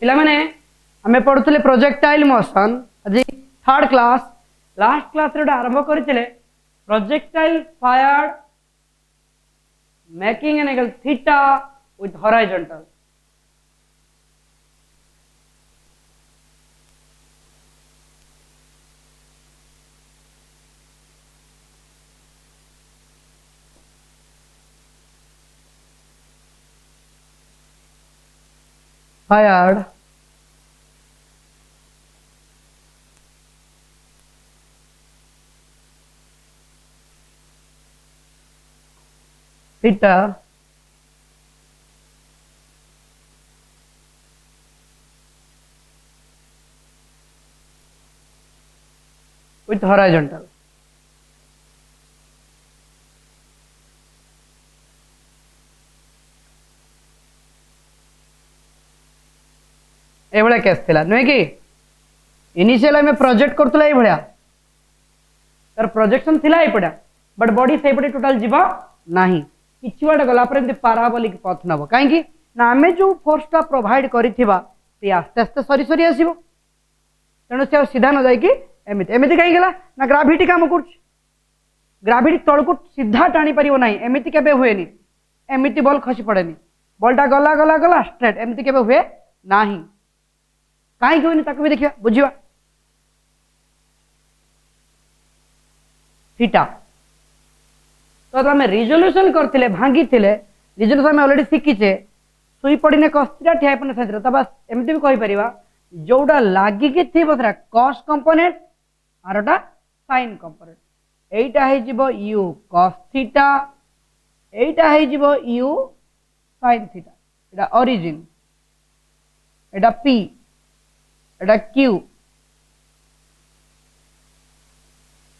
पिला माने आमे पढ़ुतले प्रोजेक्टाइल मोशन आज थर्ड क्लास लास्ट क्लास रे आरंभ करथिले projectile fired making an angle theta with horizontal fired theta with horizontal ए भलिया केस थिला नुहे कि इनिशियल आम प्रोजेक्ट करतला ए भलिया तार प्रोजेक्शन थिला ए पडा बट बॉडी से पडे टोटल जीवा नाही किछि वाडे गला पर एमती पैराबोलिक पथ नबो काहे कि ना आमे जो फोर्सटा प्रोवाइड करिथिबा से आस्ते आस्ते सरी सरी आसीबो तेणु से सीधा न जाई कि एमिति एमिति काहे गेला ना ग्रेविटी काम करछ ग्रेविटी तळकु सीधा टाणी परिबो नाही एमिति केबे हुएनी एमिति बॉल खसी पड़ेनी बॉलटा गला गला गला स्ट्रेट एमिति केबे हुए नाही कहीं क्यों ताको भी देखिए बुझिवा थीटा तो आम रिजोल्यूशन करथिले भांगी थिले रिजोल्यूशन आम ऑलरेडी शिखीचे सुई पड़ने कस्तीटा ठिया पने साइड तो बस एमती भी कहि परिबा जोडा लागि के थिबो सेरा cos कंपोनेंट आरटा sin कंपोनेंट एटा हे जिवो u cos थीटा एटा हे जिवो u sin थीटा एटा ओरिजिन एटा p एटा q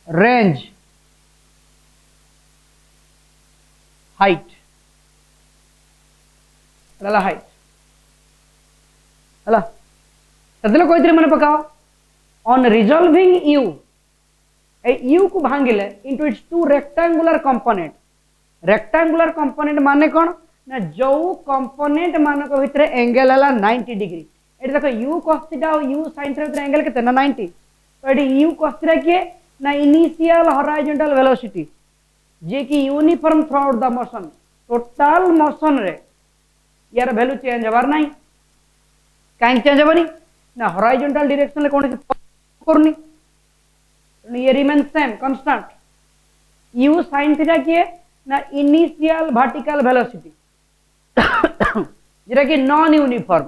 रेंज हाइट एला हाइट एला तदले कोइतरे मन पकाओ ऑन रिजॉल्विंग u ए u को भांगिले into its two rectangular component माने कोन ना जो कंपोनेंट मान को भितरे एंगल हला 90 डिग्री एटा देखो u cos थीटा और u sin थीटा भितरे एंगल केते ना 90 तो एटी u cos थीटा के ना इनिशियल हॉरिजॉन्टल वेलोसिटी जे कि uniform through out the motion total motion रे यार वैल्यू चेंज हबार नहीं काहे चेंज हबनी ना हॉरिजॉन्टल डायरेक्शन ले कोन करनी ये remain same constant u sin theta के ना इनिशियल वर्टिकल वेलोसिटी जेरा कि नॉन यूनिफॉर्म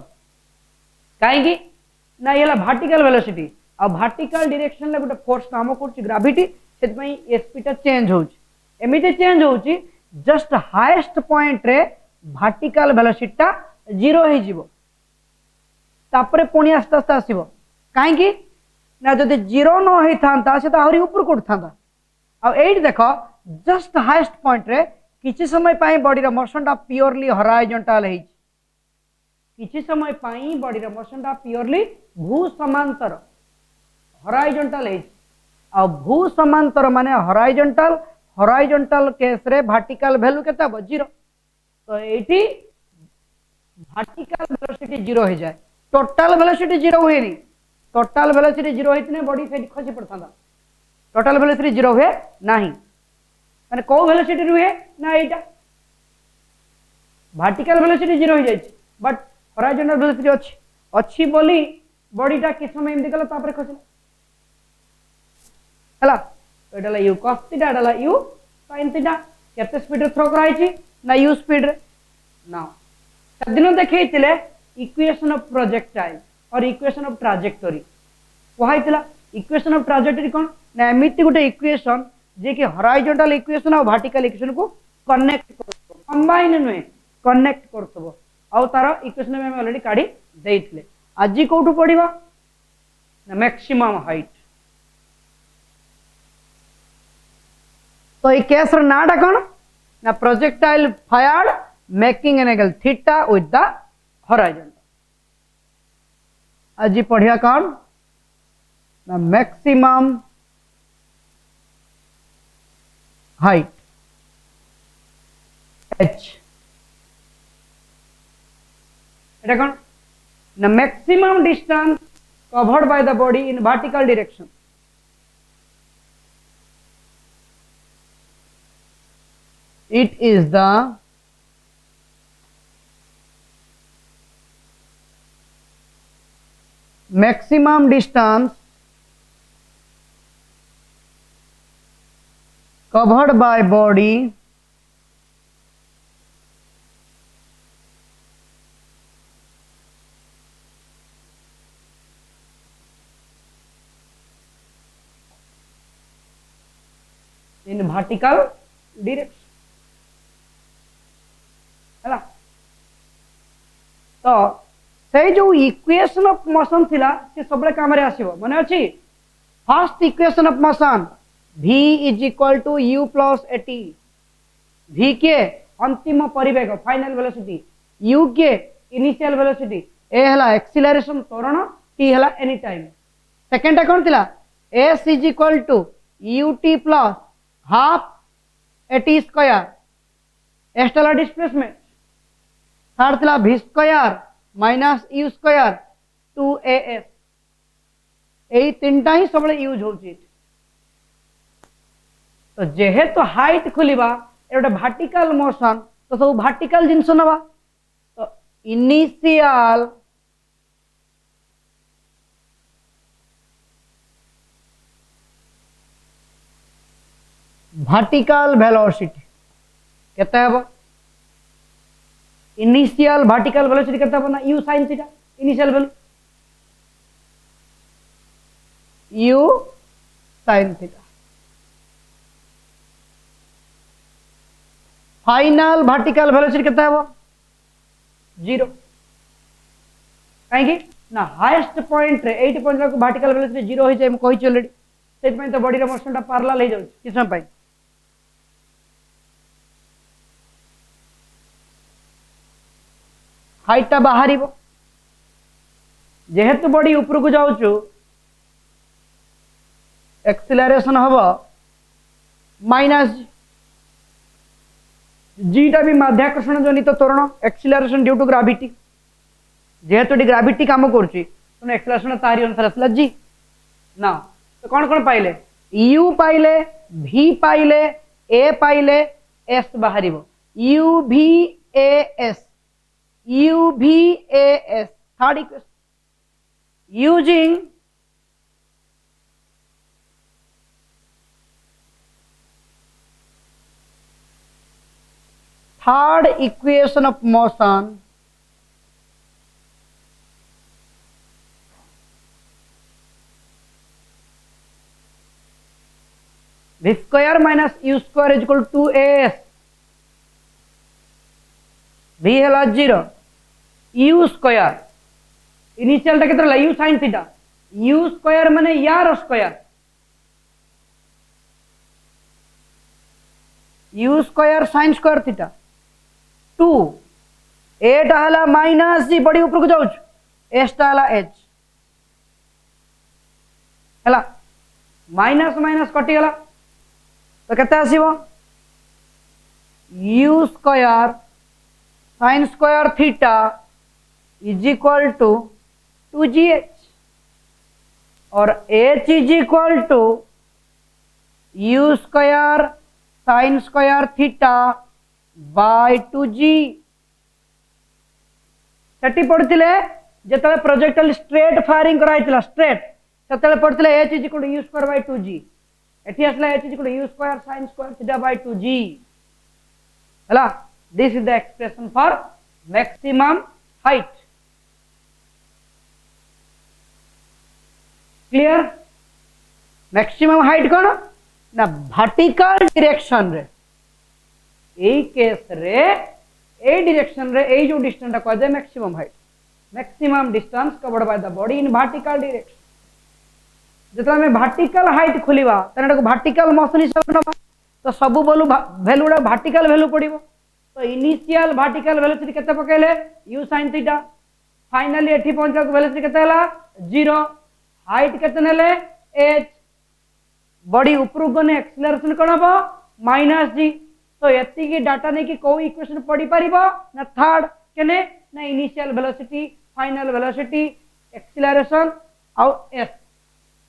काहे कि ना येला वर्टिकल वेलोसिटी आ वर्टिकल डायरेक्शन ले गोटे फोर्स काम करछ ग्रेविटी सेत पई स्पीड चेंज होछ एमिते चेंज होची जस्ट हाईएस्ट पॉइंट रे वर्टिकल वेलोसिटी जीरो हे जीवो तापरे पुणी आस्ते आस्ते आसीबो काहे कि ना जदि जीरो न होई थांता से ताहरी ऊपर कोड थांता आ एट देखो जस्ट हाईएस्ट पॉइंट रे किछि समय पाई बॉडी रो मोशन ता प्योरली हॉरिजॉन्टल हे किछि समय पाई बॉडी रो मोशन ता प्योरली भू समांतर हॉरिजॉन्टल है आ भू समांतर माने हॉरिजॉन्टल केस रे वर्टिकल वैल्यू केता हो जीरो तो एटी वर्टिकल वेलोसिटी जीरो हो जाए टोटल वेलोसिटी जीरो हुए नहीं टोटल वेलोसिटी जीरो होइतने बॉडी से खसी पड़ता टोटल वेलोसिटी जीरो हुए नहीं माने को वेलोसिटी रुहे ना एटा वर्टिकल वेलोसिटी जीरो हो जाए बट हॉरिजॉन्टल वेलोसिटी अच्छी बोली बॉडीटा कि समय एमदी कला तापर खसला हला तो एडला u cos theta एडला u sin theta केते स्पीड रे थ्रो कराई छी ना u स्पीड रे नाउ सदिनो देखैतिले इक्वेशन ऑफ प्रोजेक्टाइल और इक्वेशन ऑफ ट्रैजेक्टोरी कहैतिला इक्वेशन ऑफ ट्रैजेक्टोरी कोन ना एमिति गुटे इक्वेशन जे कि हॉरिजॉन्टल इक्वेशन और वर्टिकल इक्वेशन को कनेक्ट करतो कंबाइन नुए कनेक्ट करतबो आ तार इक्वेशन में हम ऑलरेडी काढी देइथिले आज कोठु पढिबा ना मैक्सिमम हाइट तो ये केस नाटा कौन ना projectile fired making an angle theta with the horizontal आज पढ़िया कौन ना मैक्सिमम हाइट h एटा कौन the maximum distance covered by the body in vertical direction. It is the maximum distance covered by body in vertical direction. है तो से जो equation of motion थिला से सब काम आसो मन अच्छी first equation of motion v is equal to u plus a t v के अंतिम परिवेग फाइनल वेलोसिटी u के इनिशियल वेलोसिटी ए हला एक्सीलरेशन त्वरण t हला एनी टाइम सेकंड कौन थिला s is equal to ut plus half a t square external displacement third थिला v square minus u square 2as यही तीनटा ही सब यूज होची तो जेहेतु हाइट खोलिबा एटा वर्टिकल मोशन तो सब वर्टिकल जिंस नबा तो इनिशियल वर्टिकल वेलोसिटी केते हबो इनिशियल वर्टिकल वेलोसिटी केते हबो ना u sin theta initial value u sin theta final vertical velocity केते हबो 0 काहे ना हाईएस्ट पॉइंट रे 8 पॉइंट को वर्टिकल वेलोसिटी 0 होई जाय म कहि छी ऑलरेडी सेट पॉइंट तो बॉडी रे मोशन ता पैरेलल हो जाउ किस समय पाई हाइट ता बाहरिबो जेहेतु बॉडी ऊपर को जाउछु एक्सीलरेशन हबो माइनस जी टा भी माध्याकर्षण जनित त्वरण एक्सीलरेशन ड्यू टू ग्रेविटी जेहेतु ग्रेविटी काम करछि तो एक्सीलरेशन तारी अनुसार असला जी ना तो कौन कौन पाइले u पाइले v पाइले a पाइले s बाहरिबो uvas uvas third equation using third equation of motion v square minus u square is equal to 2as v हला 0 u square इनिशियल टा केतरा u sin theta u square माने यार square u square sin square theta 2 a टा हला minus जी बड़ी ऊपर को जाउछ s टा हला h हला माइनस माइनस कटि गला तो केते आसीबो u square sin square theta is equal to 2gh और h is equal to u square sin square theta by 2g सेटी पड़थिले जेतले प्रोजेक्टाइल स्ट्रेट फायरिंग कराइतिला स्ट्रेट सेतले पड़थिले h is equal to u square by 2g एठी असला h is equal to u square sin square theta by 2g हला this is the expression for maximum height clear maximum height कौन ना vertical direction रे ए case रे ए direction रे ए जो distance को दे maximum height maximum distance covered by the body in vertical direction जतला में वर्टिकल हाइट खोलिबा तने को वर्टिकल मोशन हिसाब नबा तो सब बोलू वैल्यू रा वर्टिकल वैल्यू पड़िबो तो इनिशियल वर्टिकल वेलोसिटी केते पकेले u sin थीटा फाइनली एठी पहुंचक वेलोसिटी केते हला 0 हाइट केते नेले h बॉडी ऊपर गने एक्सीलरेशन कोन हबो -g तो एती की डाटा ने की को इक्वेशन पड़ी परिबो ना थर्ड केने ना initial velocity final velocity acceleration आउ एस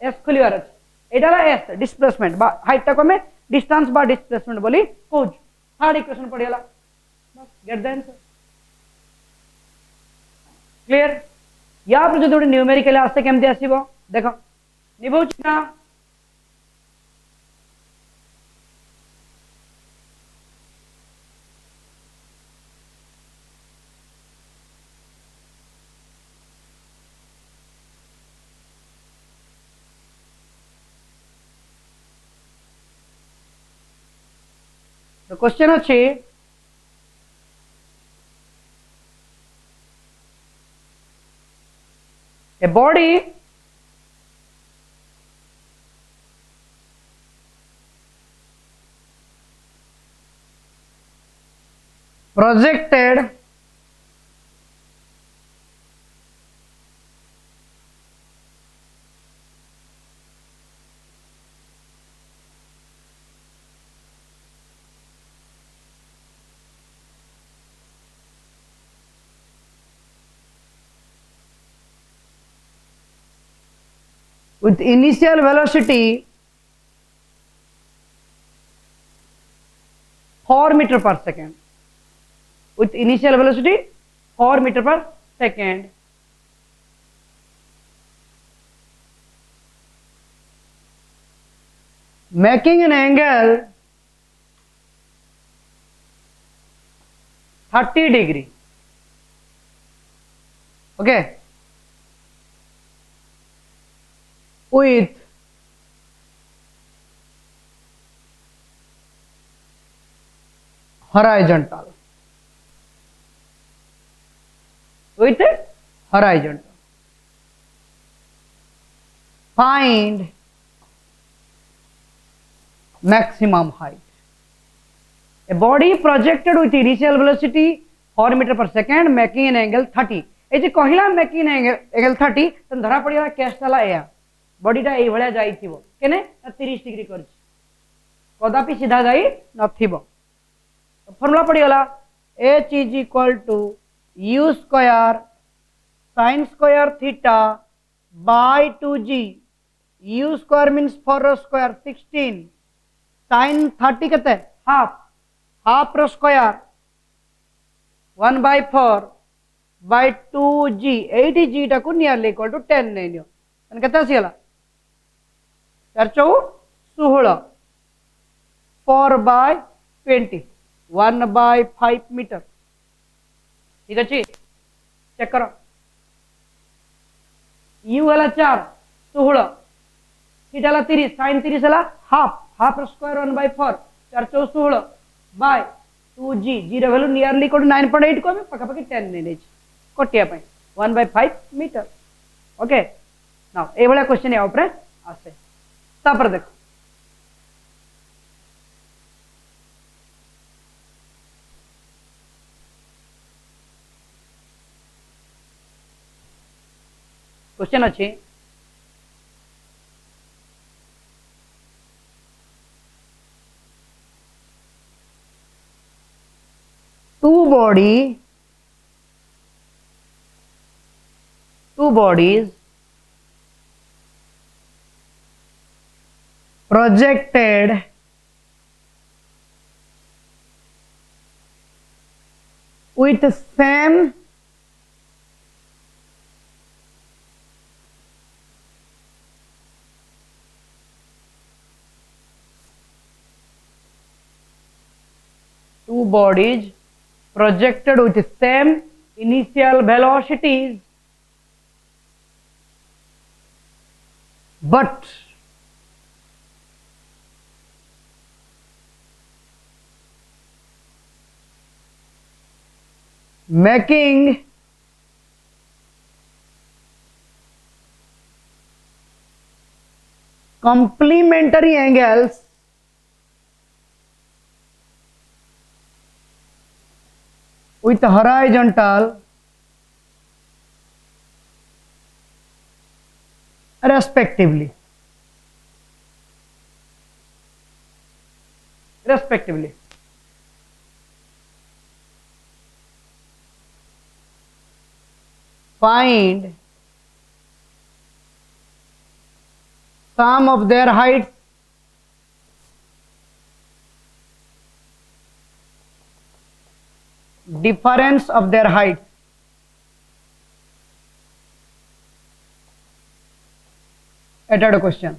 एस खोलिवार अच्छे एटाला एस डिस्प्लेसमेंट बा हाइट टाको हमें डिस्टेंस बा डिस्प्लेसमेंट बोली कहूँ थर्ड इक्वेशन पड़ीगला बस गेट द आंसर क्लियर या पर जो गोटे न्यूमेरिकल आसे केमती आसीबो देखो निभौछि ना तो क्वेश्चन अच्छी a body projected with initial velocity 4 meter per second with initial velocity 4 meter per second making an angle 30 degree okay with horizontal find maximum height a body projected with initial velocity 4 meter per second making an angle 30 ए जे कहला making angle 30 त धरा पड़िया case चला या बॉडीटा एई भलिया जाइथिबो केने 30 degree करछि कदापि सीधा जाई नथिबो फॉर्मूला पड़ीगला h is equal to u square sin square theta by 2g u square means 4 square 16 sin 30 केते हाफ हाफ रो square 1 by 4 by 2g 8 g टाको नियरली इक्वल टू 10 नै नियो तन केते आसीला 4 4 16 4 by 20 1 by 5 मीटर ठीक अच्छे चेक करो u वाला 4 16 थीटा वाला 30 sin 30 वाला half half square 1 by 4 4 4 16 by 2g g रे वैल्यू नियरली इक्वल टू 9.8 को हमें पका पकी 10 नै नै कोटिया पई 1 by 5 मीटर ओके नाउ ए वाला क्वेश्चन या ऊपर आसे तापर देखो क्वेश्चन अच्छे two bodies projected with the same two bodies projected with the same initial velocities but making complementary angles with horizontal respectively find sum of their heights difference of their heights. At a question.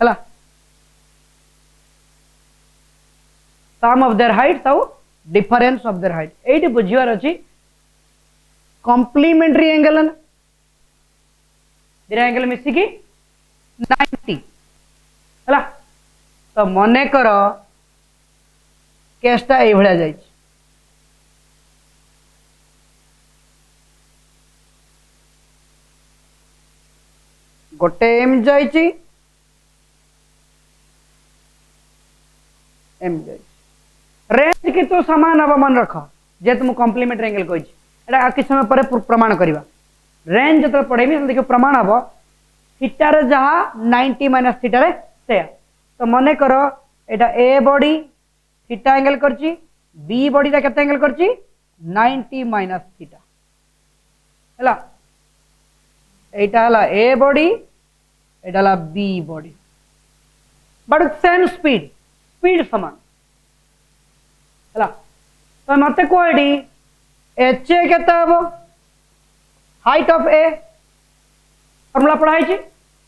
Hello. Sum of their heights or difference of their height. एटी बुझिवार अछि complementary angle ना दिरा angle मिसी की 90 हला तो मने कर केसटा ए भळा जाय गोटे एम जाय एम जाय रेंज के तो समान अब मन रख जे तुम कॉम्प्लीमेंट्री एंगल कहि एटा किछ समय पर प्रमाण करबा रेंज जत पढेबी देखो प्रमाण हबो थीटा रे जहा 90 माइनस थीटा रे से तो मने करो एटा ए बॉडी थीटा एंगल करची बी बॉडी ता केते एंगल करची 90 माइनस थीटा हला एटा हला ए बॉडी एटा हला B body but same speed समान हला तो मते कोडी एच ए केते हबो हाइट ऑफ ए फॉर्मूला पढ़ाई छी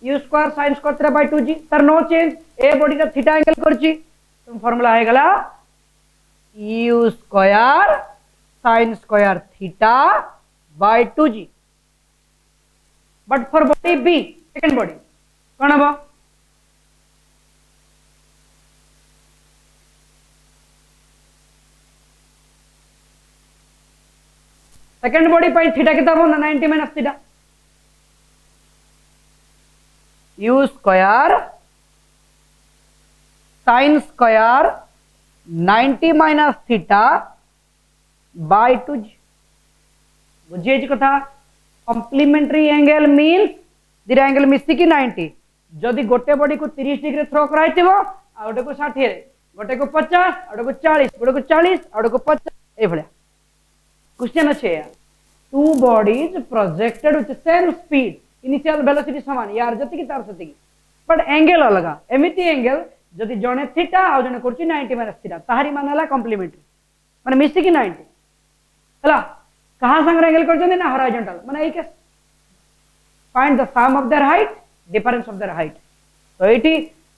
u square sin square theta by 2g तर नो चेंज ए बॉडी ता थीटा एंगल करची तो फॉर्मूला है गला u square sin square theta by 2g but for body B second body कोन हबो सेकंड बॉडी पाई थीटा कितना हो 90 minus theta u square sin square 90 minus theta by 2 बुझिए जी कथा कॉम्प्लीमेंट्री एंगल मींस दिरा एंगल मिसी की 90 जदि गोटे बॉडी को 30 डिग्री थ्रो कराई थिबो आ गोटे को 60 रे गोटे को 50 आ गोटे को 40 गोटे को 40 आ गोटे को 50 ए भले क्वेश्चन अच्छे two bodies projected with same speed initial velocity समान यार जति की तार सति बट एंगल अलग एमिति एंगल जदि जने थीटा आ जने करछि 90 माइनस थीटा ताहारी मान हला कॉम्प्लीमेंट्री माने मिसी की 90 हला कहां संग एंगल करछन ना हॉरिजॉन्टल माने ए case find the sum of their height difference of their height तो एठी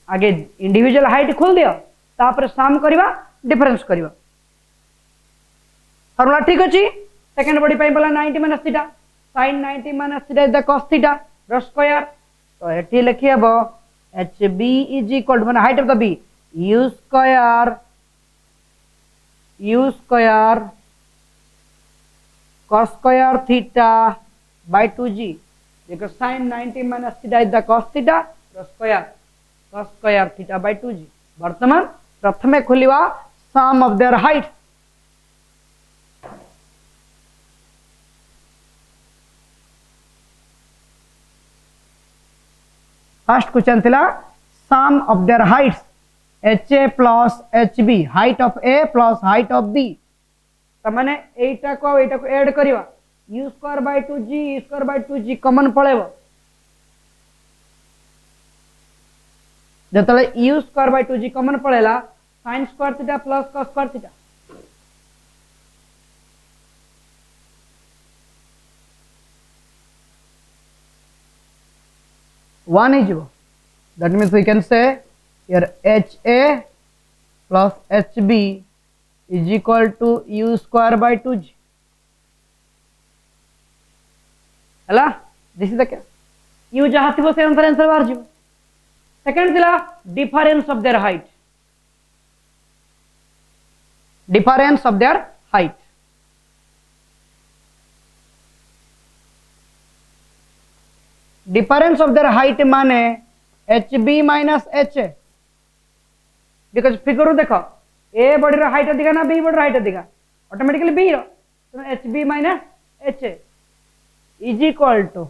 आगे इंडिविजुअल हाइट खोल दियो तापर सम करबा डिफरेंस करबा फॉर्मूला ठीक अछि सेकंड बॉडी पाई बोला 90 minus theta sin 90 minus theta is the cos theta रो स्क्वायर तो एठी लिखियबो hb इज इक्वल टू माने height of the B u square cos square theta by 2g because sin 90 minus theta is the cos theta रो square cos square theta by 2g वर्तमान प्रथमे खोलिवा sum of their height first question थिला sum of their heights ha plus hb height of a plus height of b त माने एटा को add करबा u square by 2g u square by 2g common पळेबो जतले u square by 2g common पळेला sin square theta plus cos square theta one is that means we can say here ha plus hb is equal to u square by 2g हला this is the case u जहाँ थी वो से answer answer बाहर जीव second दिला difference of their height difference of their height difference of their height माने hb minus ha because figure देखो ए बॉडी रो हाइट अधिका ना बी बॉडी रो हाइट अधिका ऑटोमेटिकली बी रो तो hb minus ha is equal to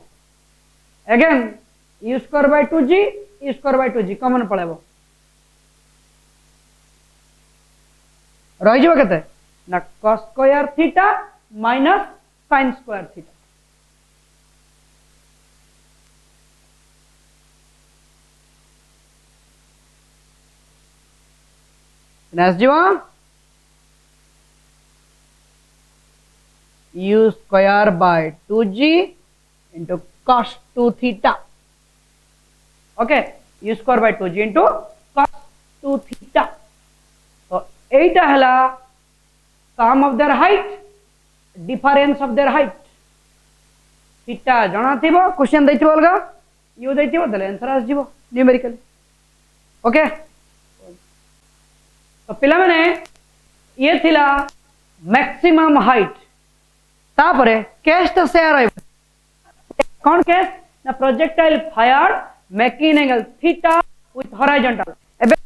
again u square by 2g u square by 2g common पळेबो रही जो केते ना cos square theta minus sin square theta next जीवा u square by 2g into cos 2 theta okay u square by 2g into cos 2 theta तो एटा हला sum of their height difference of their height theta जणा थिबो question दैथिबो अलगा u दैथिबो दले answer आस जीवो numerically okay तो पिला माने ये थिला मैक्सिमम हाइट तापरे केस तो से आरो कौन केस ना projectile fired making angle theta with horizontal एबे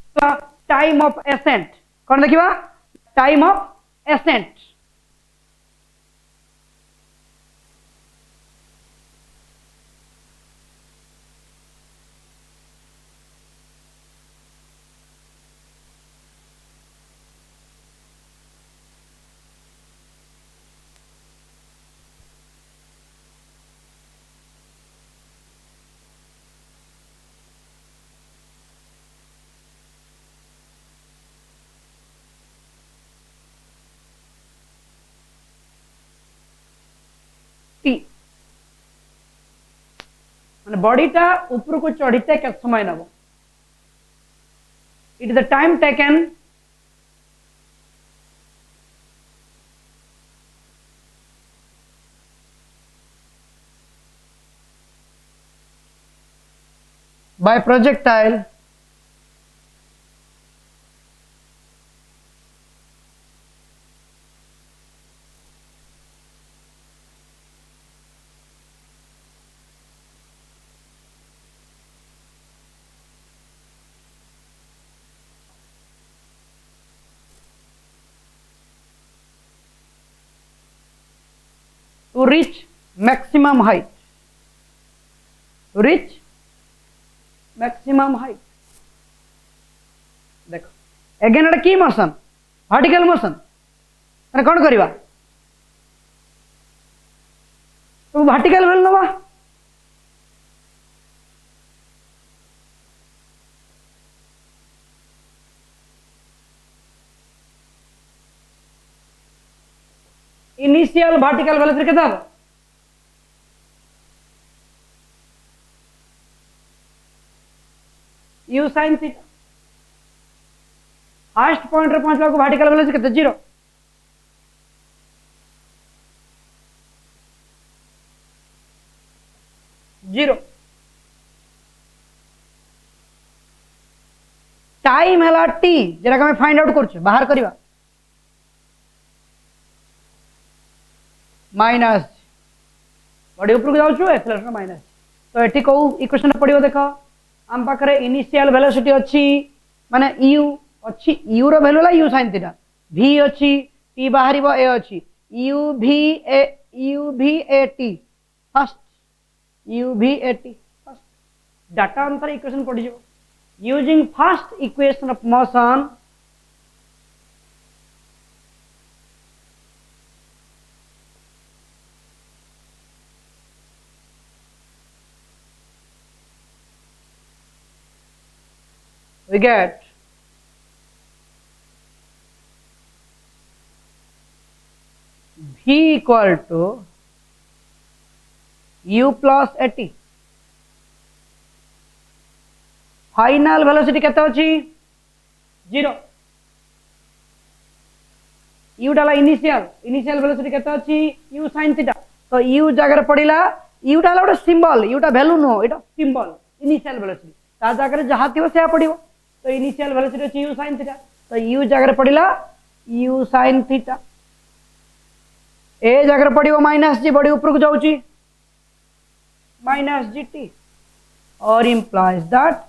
टाइम ऑफ एसेंट कौन देखिबा टाइम ऑफ एसेंट टी माने बॉडीटा ऊपर को चढ़ीते के समय नबो it is the time taken by projectile to reach maximum height to reach maximum height देखो अगेन एटा की मोशन वर्टिकल मोशन माने कोन करबा तो वर्टिकल वेल नबा इनिशियल वर्टिकल वेलोसिटी केता हो u sin theta first point रे पहुंचला को वर्टिकल वेलोसिटी केते 0 0 टाइम हला t जेरा के हम फाइंड आउट करछु बाहर करबा माइनस बॉडी ऊपर को जाउछु एक्सेलरेशन माइनस तो एठी को इक्वेशन पडियो देखो हम पाखरे इनिशियल वेलोसिटी अछि माने u अछि u रो वैल्यू ला u sin थीटा v अछि t बाहरिबो a अछि u v a t first u v a t first data अंतर इक्वेशन पडि जो using first equation of motion we get v equal to u plus at final velocity केते अछि 0 u डाला initial velocity केते अछि u sin theta तो u जगह रे पडिला u डाला ओटा सिंबल u टा वैल्यू नो एटा सिंबल इनिशियल वेलोसिटी ता जगह रे जहा थिबो से पडिबो तो इनिशियल वेलोसिटी अछि u sin थीटा तो u जगह रे पडिला u sin थीटा ए जगह रे पडिबो माइनस g बॉडी ऊपर को जाउची माइनस gt और implies that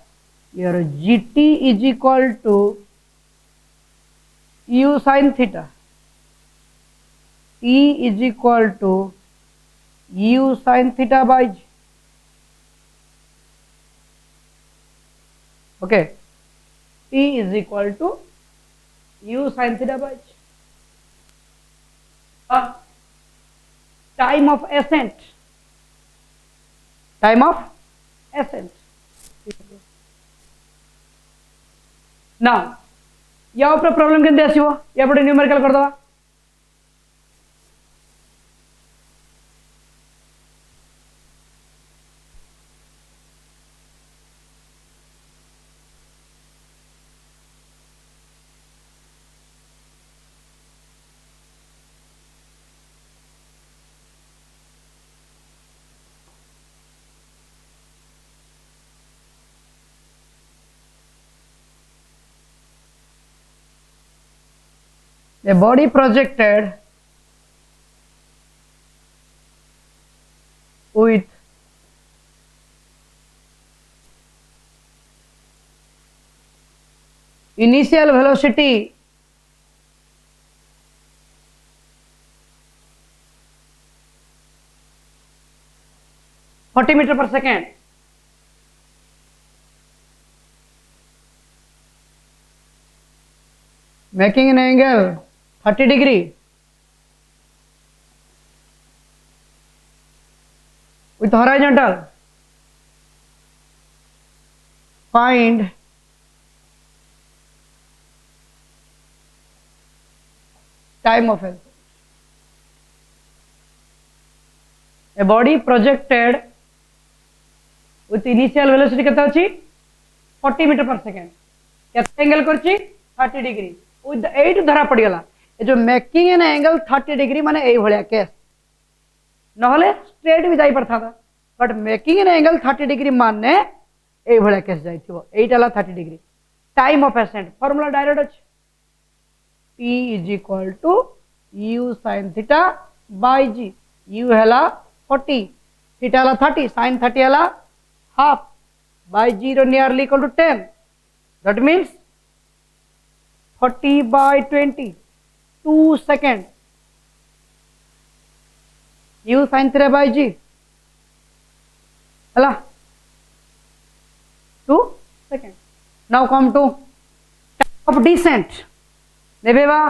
your gt is equal to u sin theta t is equal to u sin theta by g okay, t is equal to u sin theta by h. Time of ascent, time of ascent. now या problem केमती आसीबो या पटे numerical कर दवा. A body projected with initial velocity (40 meter per second) making an angle 30 degree with horizontal, find time of ascent. A body projected with initial velocity केते अछि 40 metre पर second, केते एंगल करछि 30 डिग्री विथ 8 धरा पड़ गला. ए जो मेकिंग एन एंगल 30 डिग्री माने एई भलिया केस नहले स्ट्रेट भी जाई परथा, but making an angle 30 degree माने एई भलिया केस जाइथिबो. 8 हला 30 degree. Time of ascent formula direct अछि t is equal to u sin theta by g. u हला 40, थीटा हला 30, sin 30 हला half, by 0 nearly equal to 10. That means 40 by 20, 2 seconds. U sin theta by g. Hala, 2 seconds. Now come to time of descent. Nebeva.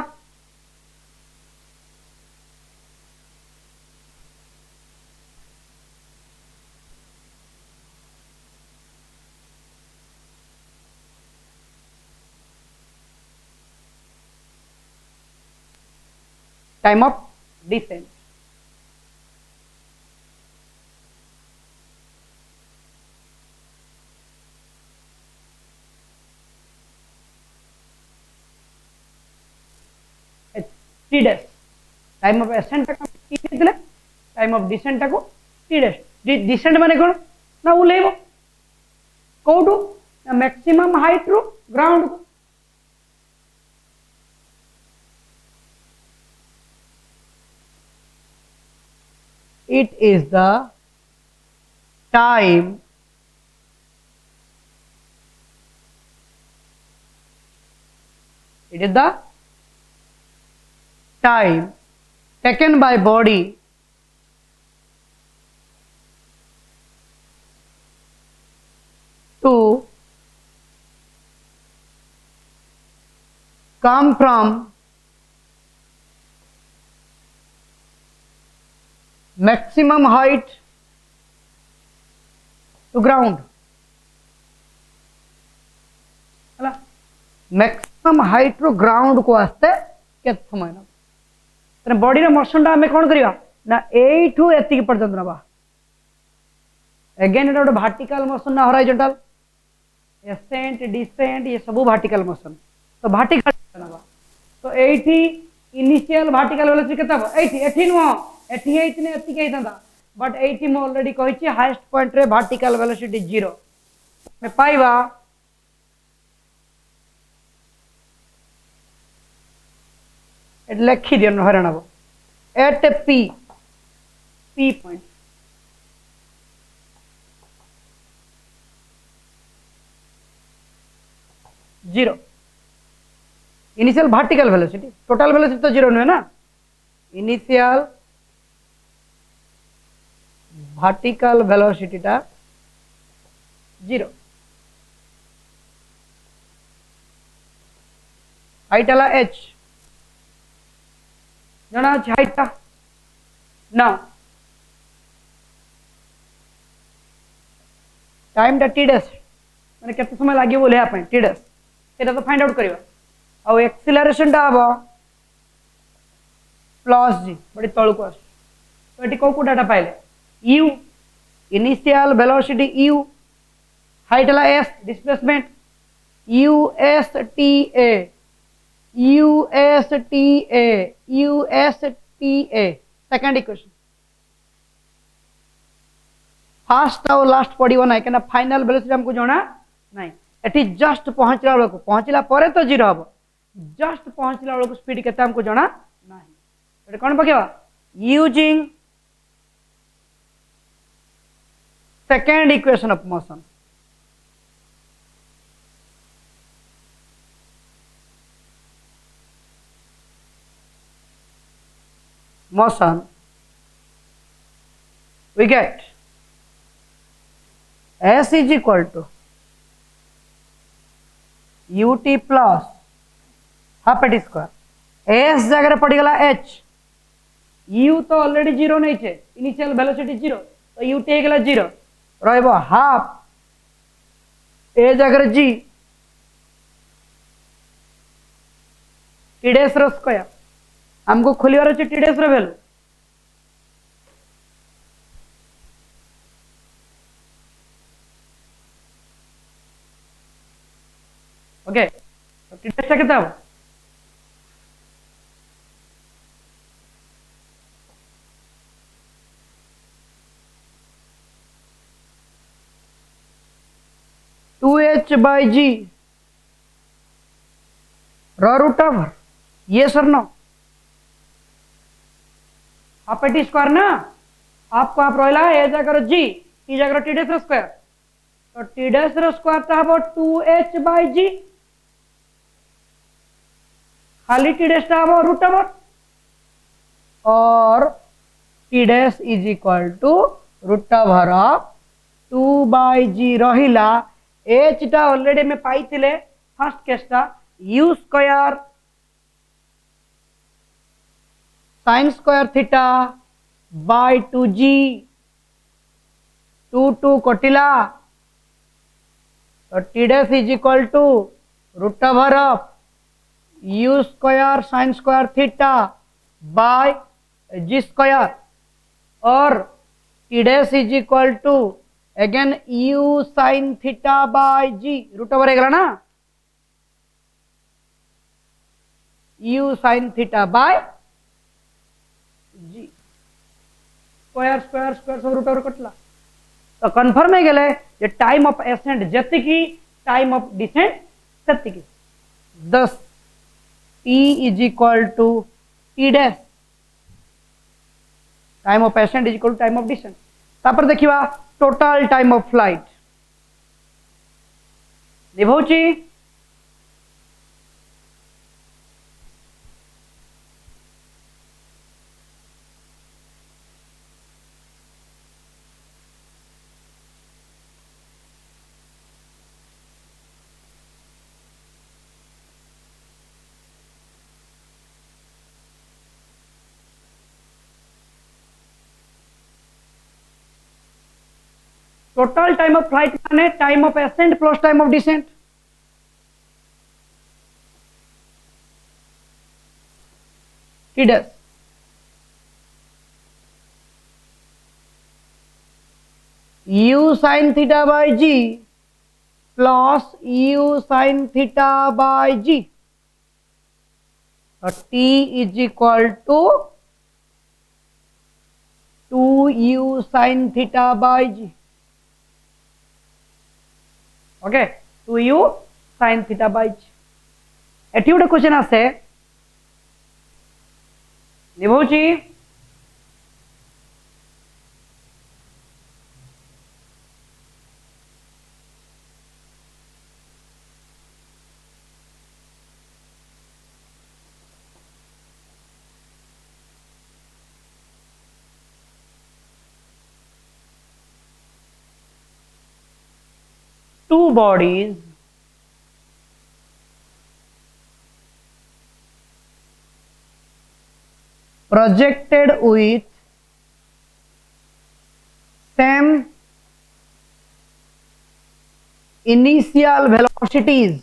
Time of descent. T dash. Time of ascent ta t देले, time of descent ta को t dash. Descent माने कोन ना उलेबो कोठू ना maximum height रू ground को. It is the time taken by body to come from maximum height to ground. Maximum height रो ground को आस्ते केत समय ना तने बॉडी रे मोशन ता हमें कोन करिवा ना एठू एति पर्यंत नबा. अगेन एटा वर्टिकल मोशन ना हॉरिजॉन्टल, एसेंट डिसेंट ये सब वर्टिकल मोशन. तो वर्टिकल नबा तो एठी इनिशियल वर्टिकल वेलोसिटी केता बा एठी नो एठी एतने एति के था, बट एठी म ऑलरेडी कहि छी हाईएस्ट पॉइंट रे वर्टिकल वेलोसिटी 0 में पाइबा लिखी दियो हरण at P point zero initial vertical velocity, total velocity तो 0 नुहे ना. इनिशियल वर्टिकल वेलोसिटी टा 0 हाइट ହେଲା h जणा अछि हाइट ता ना टाइम टा t डैश माने केते समय लागि बोले आपण t डैश सेटा तो फाइंड आउट करबा आ एक्सीलरेशन टा हबो प्लस g बड़ी तळु को आस तो एटी को डाटा पाइले u initial velocity u height हला s displacement USTA second equation fast और लास्ट पड़ो ना क्या फाइनल वेलोसिटी हमको जना ना एटी जस्ट पहुंचला बेलू पहुंचला परे तो जीरो हम जस्ट पहुंचला बेलू स्पीड केते हमको जना ना कौन पकेबा using second equation of motion motion we get s is equal to ut plus half at square s जगह पड़ गला h u तो ऑलरेडी जीरो नहीं छे इनिशियल वेलोसिटी जीरो तो ut गला जीरो रहबो हाफ a जगह g t डैश रो स्क्वायर हमको खोलियार अच्छे टी डैश रो वैल्यू ओके तो टी डैश केते हो two h by g root over ये sir no half t square ना आपको आप रोला ए जगह जी टी जगह टी डैश स्क्वायर तो टी डैश स्क्वायर ता हबो 2h बाय जी खाली टी डैश ता हबो रूट ओवर और t dash is equal to root over of 2 by g रहिला h टा ऑलरेडी में पाइथिले फर्स्ट केस ता u square sin square theta by 2g 2 कटिला तो t dash is equal to root over of u square sin square theta by g square और t dash is equal to again u sin theta by g root over है ना u sin theta by g square square square सब root over कटला तो confirm है गेले जे time of accent जति की टाइम ऑफ डिसेंट सत्य की 10 t is equal to t dash time of ascent is equal to time of descent तापर देखिबा टोटल टाइम ऑफ फ्लाइट निभौची टोटल टाइम ऑफ फ्लाइट माने time of ascent plus time of descent t dash u sin theta by g plus u sin theta by g और t is equal to 2u sin theta by g okay 2u sin theta by g एटी गोटे question आसे निभौची two bodies projected with same initial velocities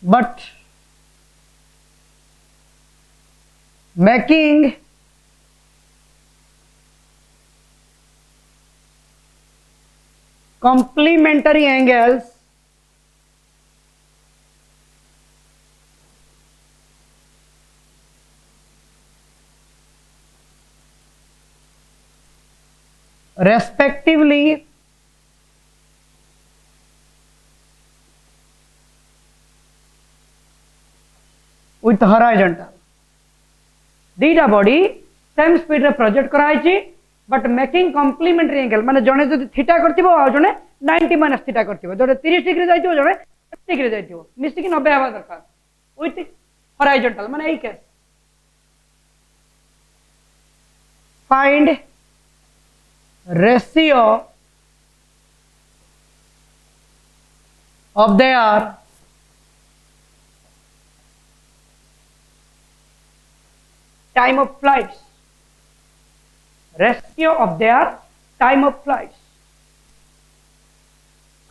but making complementary angles respectively with horizontal. दीटा body same speed रे project कराई but making complementary angle माने जने जदि theta करथिबो आ जने 90 माइनस थीटा करथिबो जने 30 डिग्री जाइथिबो जने 30 डिग्री जाइथिबो मिसी कि 90 आवा दरकार विथ हॉरिजॉन्टल माने एई case find ratio of their time of flights, ratio of their time of flights.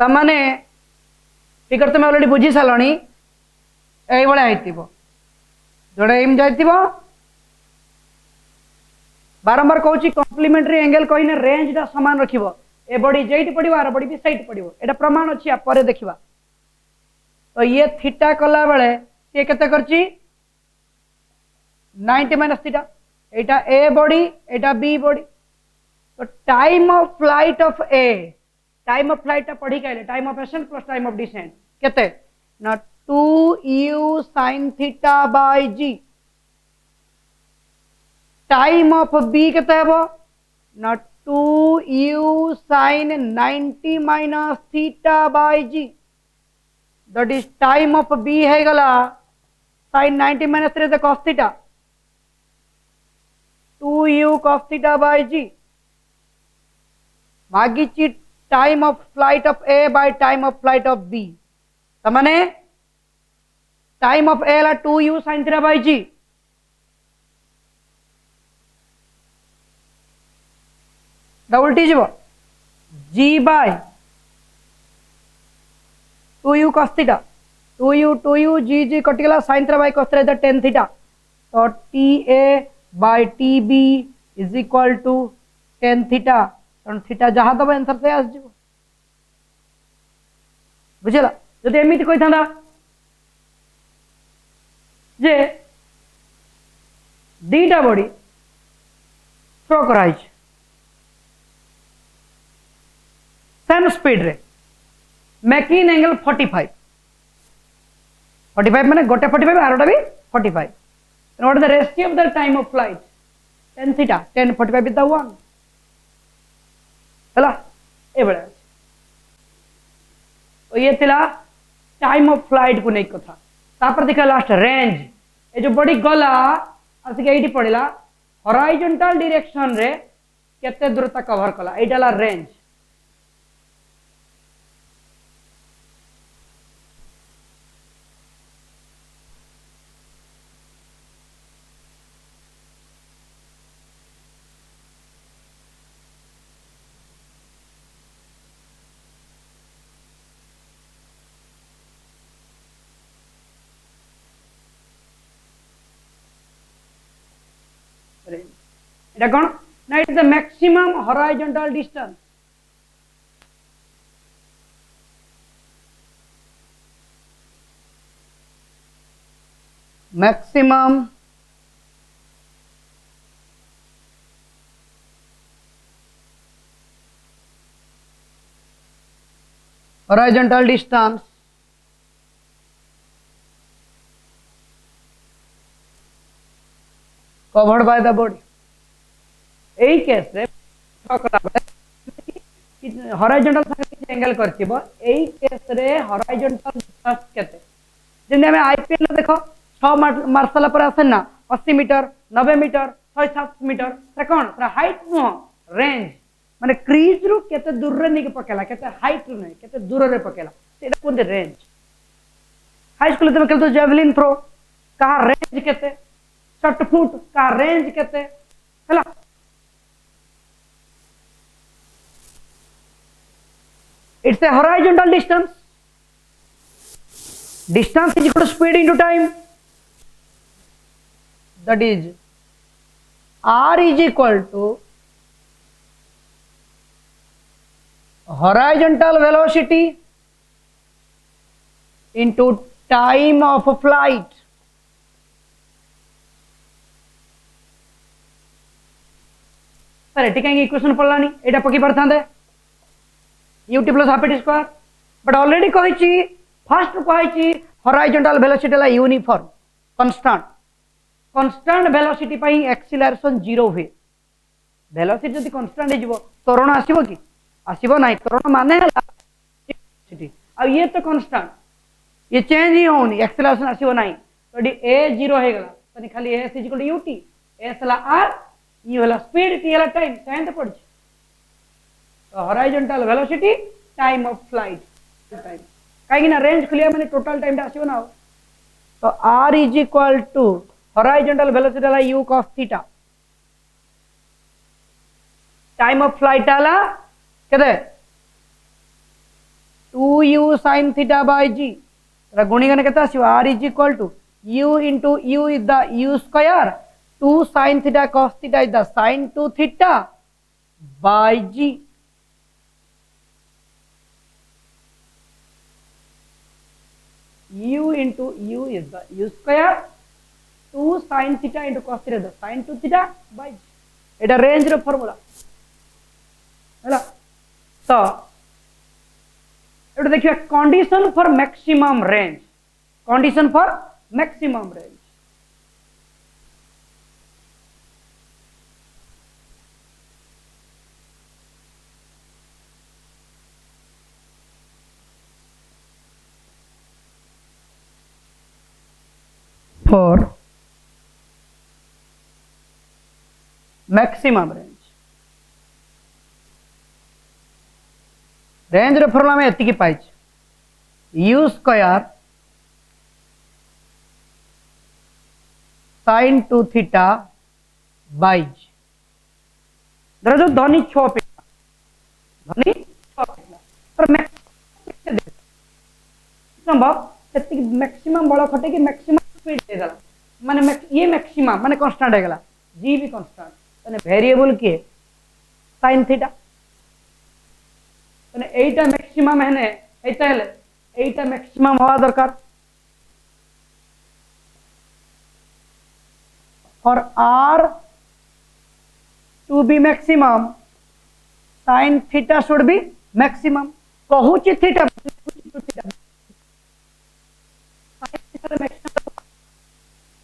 तमाने फिगर तुम ऑलरेडी बुझी सालणी एई बळे आइतिबो जोडे एम जाइतिबो बारंबार कहूची कॉम्प्लीमेंटरी एंगल कहिने रेंज दा समान रखिबो ए बॉडी जेइट पडिबो आर बॉडी भी साइड पडिबो एटा प्रमाण अछि आ परे देखिबा तो ये थीटा कला बेले ये केते करची 90 माइनस थीटा एटा ए बॉडी एटा बी बॉडी तो time of flight of A time of flight पढ़ी कहले time of ascent plus time of descent केते ना 2u sin theta by g time of B केते हेबो ना 2u sin 90 minus theta by g that is time of b है गला sin 90 minus 3 the cos theta 2u cos theta by g मागीची time of flight of a by time of flight of b तमने time of a ला 2u sin theta by g double t जीवो g by 2u cos theta 2u g कटिगला sin theta by cos theta tan theta तो ta by tb is equal to tan theta कारण theta जहां दबा answer से आस जीवो बुझला जदि एमिति कोइ थांदा जे दीटा बॉडी थ्रो कराइछ सेम स्पीड रे मेकिंग एंगल 45 माने गोटे 45 आरोटा भी 45 and what is the ratio of the time of flight tan theta tan 45 with the 1 हला ए बड़ा तो ये थिला टाइम ऑफ फ्लाइट को नहीं कथा तापर देखा लास्ट रेंज ए जो बॉडी गला आसिक एठी पड़िला हॉरिजॉन्टल डायरेक्शन रे केते दूरता कवर कला एटाला रेंज এটা কোন না it is the maximum horizontal distance maximum horizontal distance covered by the body এই কেস রে हॉरिजॉन्टल संगे एंगल करथिबो এই কেস রে हॉरिजॉन्टल डिस्टेंस केते जेने हम आईपीएल देखो 6 मार्शल पर आसे ना 80 मीटर 90 मीटर 107 मीटर से कोन पूरा हाइट नो रेंज माने क्रीज रु केते दूर रे निके पकेला केते हाइट रु नै केते दूर रे पकेला सेटा कोन रेंज हाई स्कूल तुम खेल जेवलिन थ्रो कहा रेंज केते शॉट फुट कहा रेंज केते हैला it's a horizontal distance distance is equal to speed into time, that is r is equal to horizontal velocity into time of flight. Sir एटी कहीं equation पढ़लानी एटा पकी पड़थांदे ut plus half t square but already कहिची first कही horizontal velocity ला uniform constant constant velocity पई एक्सीलरेशन जीरो हुए वेलोसिटी जदी कांस्टेंट हे जीवो त्वरण आसीबो कि आसीबो नाही त्वरण माने हला वेलोसिटी अब ये तो कांस्टेंट ये चेंज ही होनी एक्सीलरेशन आसीबो नाही तो ए जीरो हे गला तनी खाली s is equal to ut s ला r ई वाला स्पीड t वाला टाइम सेंड पड़ तो horizontal velocity time of flight time कहीं ना रेंज क्लियर मैंने टोटल टाइम आसो ना तो r is equal to horizontal velocity ला u cos theta time of flight आला केते 2u sin theta by g रा गुणी गने केते आसीबो r is equal to u into u is the u square 2 sin theta cos theta is the sin 2 theta by g u into u is the u square 2 sin theta into cos theta the sin 2 theta by eta range ro formula हैला तो एटा देखिए condition for maximum range condition for maximum range for maximum range रे formula में एति की पाइछ u square sin 2 theta by जो धनी 6 पिला धनी 6 पिला पर मैक्सिमम संभव सेति मैक्सिमम बळ खटे कि मैक्सिमम स्पीड दे गला माने ये मैक्सिमम माने कांस्टेंट है गला g भी कांस्टेंट माने वेरिएबल के sin थीटा माने एटा मैक्सिमम है ने एटा हेले एटा मैक्सिमम होवा दरकार और r to be maximum sin theta should be maximum कहूची थीटा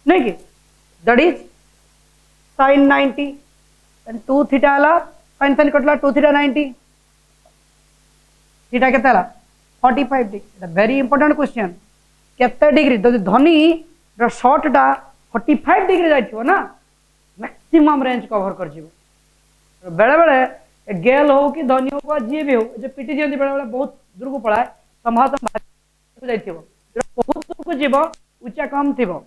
नहीं कि that is sin 90 and 2 theta ला sin sin कटला 2 theta 90 थीटा केते ला 45 डिग्री वेरी इंपोर्टेंट क्वेश्चन केते डिग्री तो धनी रो शॉर्ट डा 45 डिग्री जाइथिबो ना मैक्सिमम रेंज कवर कर जीवो बेले बेले गेल हो कि धनी हो जी भी हो जे पीटी जंदी बेले बेले बहुत दूर को पळाय संभावना भाग जाइथिबो बहुत दूर को जीवो ऊंचा कम थिबो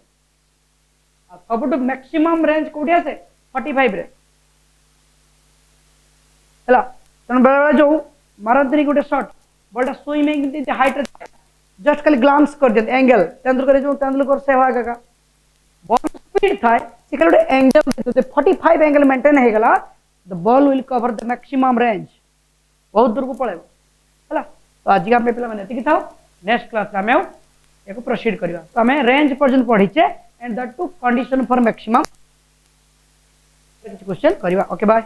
सबटू मैक्सिमम रेंज कोठी आसे 45 रे हला तन बेले बेले जो मारंतनी गोटे शॉट बॉल स्विमिंग दी हाइट जस्ट खाली ग्लांस कर दे एंगल तेंदुलकर जो तेंदुलकर से होगा का बॉल स्पीड था से खाली एंगल देते 45 एंगल मेंटेन हे गला the ball will cover the maximum range बहुत दूर को पळेबो हला तो आज का पेपला माने एति थाओ नेक्स्ट क्लास में हम एको प्रोसीड करबा तो हमें रेंज पर्यंत पढिचे and that too condition for maximum question करबा ओके बाय।